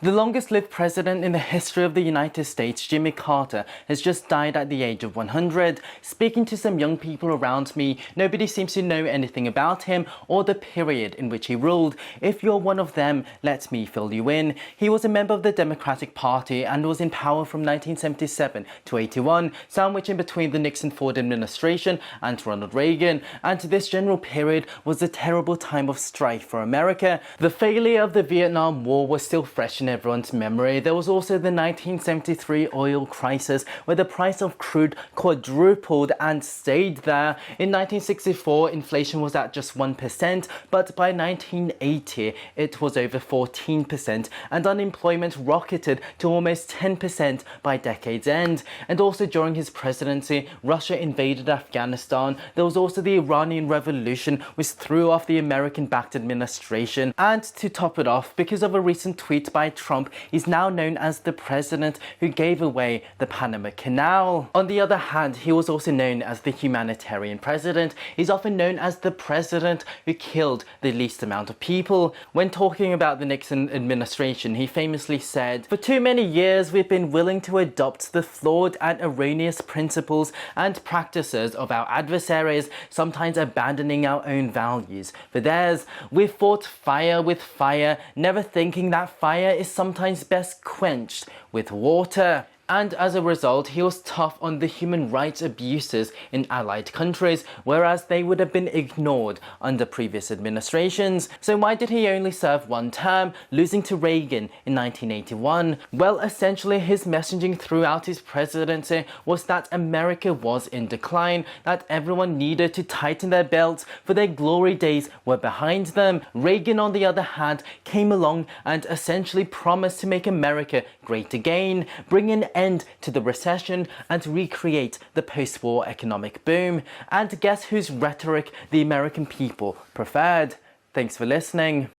The longest-lived president in the history of the United States, Jimmy Carter, has just died at the age of 100. Speaking to some young people around me, nobody seems to know anything about him or the period in which he ruled. If you're one of them, let me fill you in. He was a member of the Democratic Party and was in power from 1977 to 81, sandwiched in between the Nixon-Ford administration and Ronald Reagan. And this general period was a terrible time of strife for America. The failure of the Vietnam War was still fresh in everyone's memory. There was also the 1973 oil crisis, where the price of crude quadrupled and stayed there. In 1964, inflation was at just 1%, but by 1980, it was over 14%, and unemployment rocketed to almost 10% by decade's end. And also during his presidency, Russia invaded Afghanistan. There was also the Iranian Revolution, which threw off the American-backed administration. And to top it off, because of a recent tweet by Trump, is now known as the president who gave away the Panama Canal. On the other hand, he was also known as the humanitarian president. He's often known as the president who killed the least amount of people. When talking about the Nixon administration, he famously said, "For too many years, we've been willing to adopt the flawed and erroneous principles and practices of our adversaries, sometimes abandoning our own values for theirs. We've fought fire with fire, never thinking that fire is sometimes best quenched with water." And as a result, he was tough on the human rights abuses in allied countries, whereas they would have been ignored under previous administrations. So why did he only serve one term, losing to Reagan in 1981? Well, essentially his messaging throughout his presidency was that America was in decline, that everyone needed to tighten their belts, for their glory days were behind them. Reagan, on the other hand, came along and essentially promised to make America great again, bring an end to the recession and recreate the post-war economic boom. And guess whose rhetoric the American people preferred? Thanks for listening.